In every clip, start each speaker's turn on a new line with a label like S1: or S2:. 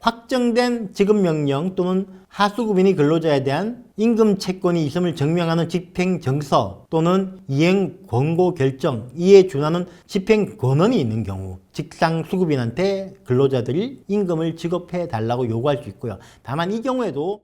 S1: 확정된 지급명령 또는 하수급인이 근로자에 대한 임금 채권이 있음을 증명하는 집행정서 또는 이행 권고 결정 이에 준하는 집행 권한이 있는 경우 직상수급인한테 근로자들이 임금을 지급해 달라고 요구할 수 있고요. 다만 이 경우에도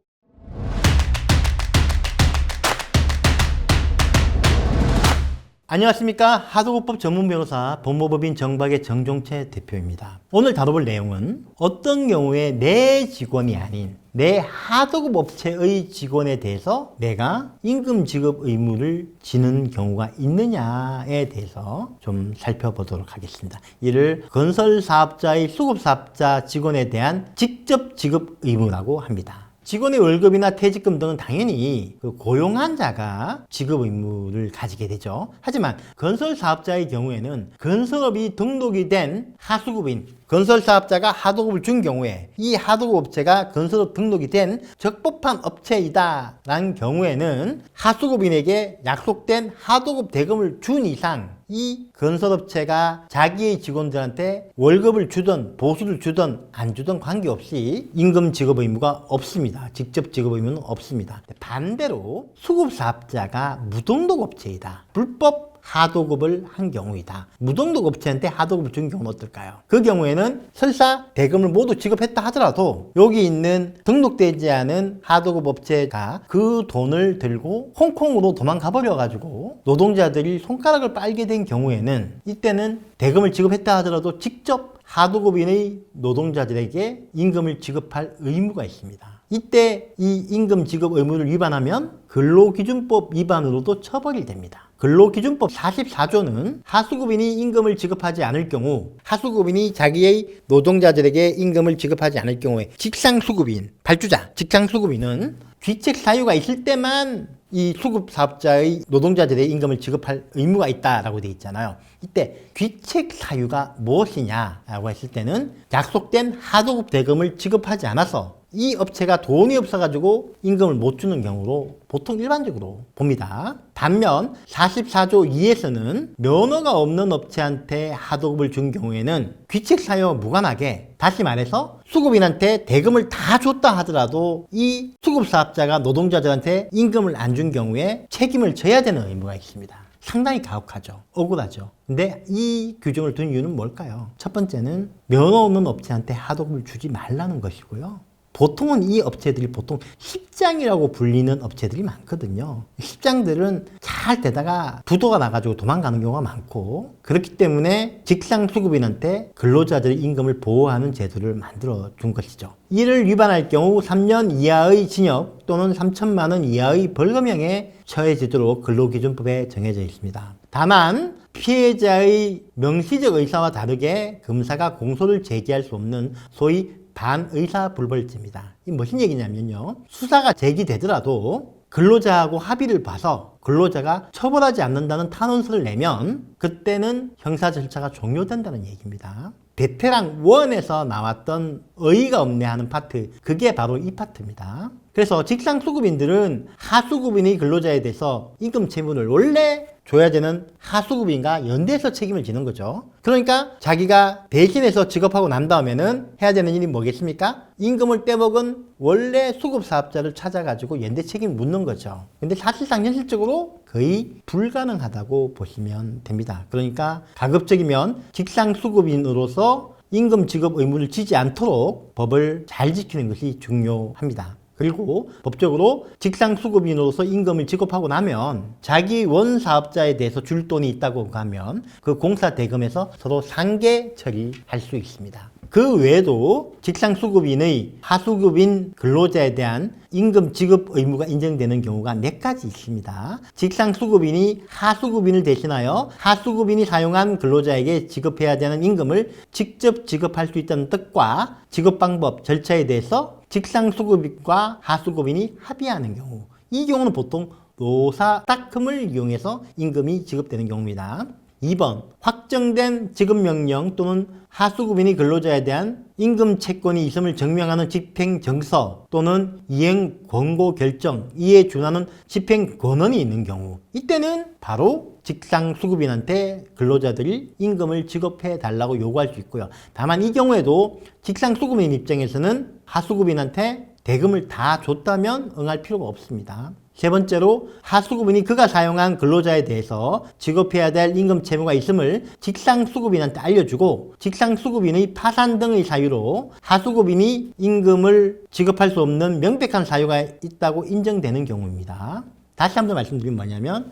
S1: 안녕하십니까. 하도급법 전문변호사 법무법인 정박의 정종채 대표입니다. 오늘 다뤄볼 내용은 어떤 경우에 내 직원이 아닌 내 하도급 업체의 직원에 대해서 내가 임금 지급 의무를 지는 경우가 있느냐에 대해서 좀 살펴보도록 하겠습니다. 이를 건설사업자의 수급사업자 직원에 대한 직접 지급 의무라고 합니다. 직원의 월급이나 퇴직금 등은 당연히 고용한 자가 지급 의무를 가지게 되죠. 하지만 건설사업자의 경우에는 건설업이 등록이 된 하수급인, 건설사업자가 하도급을 준 경우에 이 하도급 업체가 건설업 등록이 된 적법한 업체이다 라는 경우에는 하수급인에게 약속된 하도급 대금을 준 이상 이 건설업체가 자기의 직원들한테 월급을 주든 보수를 주든 안 주든 관계없이 임금 지급 의무가 없습니다. 직접 지급 의무는 없습니다. 반대로 수급사업자가 무등록 업체이다. 불법 하도급을 한 경우이다. 무등록 업체한테 하도급을 준 경우는 어떨까요? 그 경우에는 설사 대금을 모두 지급했다 하더라도 여기 있는 등록되지 않은 하도급 업체가 그 돈을 들고 홍콩으로 도망가 버려가지고 노동자들이 손가락을 빨게 된 경우에는 이때는 대금을 지급했다 하더라도 직접 하도급인의 노동자들에게 임금을 지급할 의무가 있습니다. 이때 이 임금 지급 의무를 위반하면 근로기준법 위반으로도 처벌이 됩니다. 근로기준법 44조는 하수급인이 임금을 지급하지 않을 경우, 하수급인이 자기의 노동자들에게 임금을 지급하지 않을 경우에 직상수급인, 발주자, 직상수급인은 귀책 사유가 있을 때만 이 수급사업자의 노동자들의 임금을 지급할 의무가 있다라고 되어 있잖아요. 이때 귀책 사유가 무엇이냐라고 했을 때는 약속된 하도급 대금을 지급하지 않아서 이 업체가 돈이 없어가지고 임금을 못 주는 경우로 보통 일반적으로 봅니다. 반면 44조 2에서는 면허가 없는 업체한테 하도급을 준 경우에는 귀책 사유와 무관하게 다시 말해서 수급인한테 대금을 다 줬다 하더라도 이 수급사업자가 노동자들한테 임금을 안 준 경우에 책임을 져야 되는 의무가 있습니다. 상당히 가혹하죠. 억울하죠. 근데 이 규정을 둔 이유는 뭘까요? 첫 번째는 면허 없는 업체한테 하도급을 주지 말라는 것이고요. 보통은 이 업체들이 보통 십장이라고 불리는 업체들이 많거든요. 십장들은 잘 되다가 부도가 나가지고 도망가는 경우가 많고 그렇기 때문에 직상수급인한테 근로자들의 임금을 보호하는 제도를 만들어 준 것이죠. 이를 위반할 경우 3년 이하의 징역 또는 3천만 원 이하의 벌금형에 처해지도록 근로기준법에 정해져 있습니다. 다만 피해자의 명시적 의사와 다르게 검사가 공소를 제기할 수 없는 소위 반의사불벌죄입니다. 이 무슨 얘기냐면요. 수사가 제기되더라도 근로자하고 합의를 봐서 근로자가 처벌하지 않는다는 탄원서를 내면 그때는 형사 절차가 종료된다는 얘기입니다. 베테랑 1에서 나왔던 어이가 없네 하는 파트, 그게 바로 이 파트입니다. 그래서 직상수급인들은 하수급인의 근로자에 대해서 임금 채무를 원래 줘야 되는 하수급인과 연대해서 책임을 지는 거죠. 그러니까 자기가 대신해서 지급하고 난 다음에는 해야 되는 일이 뭐겠습니까? 임금을 떼먹은 원래 수급사업자를 찾아가지고 연대 책임을 묻는 거죠. 근데 사실상 현실적으로 거의 불가능하다고 보시면 됩니다. 그러니까 가급적이면 직상수급인으로서 임금 지급 의무를 지지 않도록 법을 잘 지키는 것이 중요합니다. 그리고 법적으로 직상수급인으로서 임금을 지급하고 나면 자기 원사업자에 대해서 줄 돈이 있다고 하면 그 공사 대금에서 서로 상계 처리할 수 있습니다. 그 외에도 직상수급인의 하수급인 근로자에 대한 임금 지급 의무가 인정되는 경우가 4가지 있습니다. 직상수급인이 하수급인을 대신하여 하수급인이 사용한 근로자에게 지급해야 되는 임금을 직접 지급할 수 있다는 뜻과 지급 방법, 절차에 대해서 직상수급인과 하수급인이 합의하는 경우, 이 경우는 보통 노사 딱흠을 이용해서 임금이 지급되는 경우입니다. 2번 확정된 지급명령 또는 하수급인이 근로자에 대한 임금 채권이 있음을 증명하는 집행정서 또는 이행 권고 결정 이에 준하는 집행 권한이 있는 경우, 이때는 바로 직상수급인한테 근로자들이 임금을 지급해 달라고 요구할 수 있고요. 다만 이 경우에도 직상수급인 입장에서는 하수급인한테 대금을 다 줬다면 응할 필요가 없습니다. 세 번째로 하수급인이 그가 사용한 근로자에 대해서 지급해야 될 임금 채무가 있음을 직상수급인한테 알려주고 직상수급인의 파산 등의 사유로 하수급인이 임금을 지급할 수 없는 명백한 사유가 있다고 인정되는 경우입니다. 다시 한번 말씀드리면 뭐냐면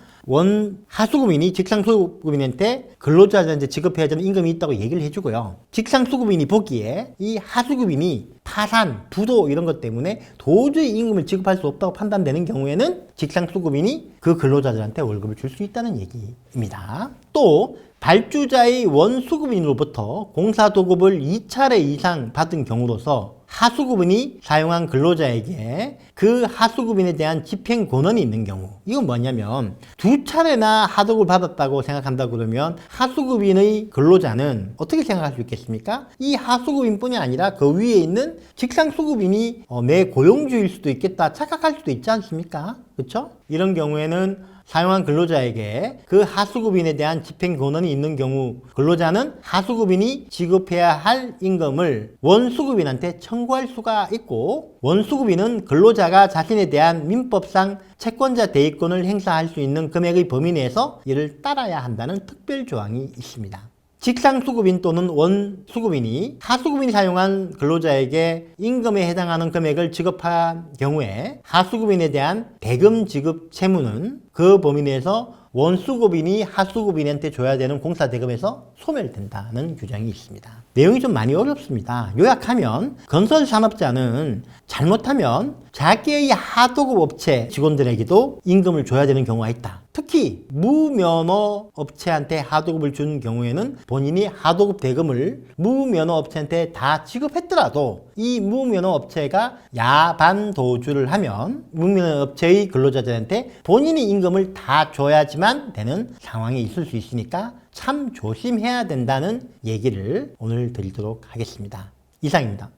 S1: 하수급인이 직상수급인한테 근로자한테 지급해야 되는 임금이 있다고 얘기를 해주고요. 직상수급인이 보기에 이 하수급인이 파산, 부도 이런 것 때문에 도저히 임금을 지급할 수 없다고 판단되는 경우에는 직상수급인이 그 근로자들한테 월급을 줄 수 있다는 얘기입니다. 또 발주자의 원수급인으로부터 공사도급을 2차례 이상 받은 경우로서 하수급인이 사용한 근로자에게 그 하수급인에 대한 집행 권한이 있는 경우, 이건 뭐냐면 2차례나 하도급을 받았다고 생각한다 그러면 하수급인의 근로자는 어떻게 생각할 수 있겠습니까? 이 하수급인뿐이 아니라 그 위에 있는 직상수급인이 내 고용주일 수도 있겠다 착각할 수도 있지 않습니까? 그렇죠? 이런 경우에는 사용한 근로자에게 그 하수급인에 대한 집행 권한이 있는 경우 근로자는 하수급인이 지급해야 할 임금을 원수급인한테 청구할 수가 있고, 원수급인은 근로자가 자신에 대한 민법상 채권자 대위권을 행사할 수 있는 금액의 범위 내에서 이를 따라야 한다는 특별 조항이 있습니다. 직상수급인 또는 원수급인이 하수급인이 사용한 근로자에게 임금에 해당하는 금액을 지급한 경우에 하수급인에 대한 대금 지급 채무는 그 범위 내에서 원수급인이 하수급인한테 줘야 되는 공사대금에서 소멸된다는 규정이 있습니다. 내용이 좀 많이 어렵습니다. 요약하면 건설산업자는 잘못하면 자기의 하도급 업체 직원들에게도 임금을 줘야 되는 경우가 있다. 특히 무면허 업체한테 하도급을 준 경우에는 본인이 하도급 대금을 무면허 업체한테 다 지급했더라도 이 무면허 업체가 야반도주를 하면 무면허 업체의 근로자들한테 본인이 임금을 다 줘야지만 되는 상황이 있을 수 있으니까 참 조심해야 된다는 얘기를 오늘 드리도록 하겠습니다. 이상입니다.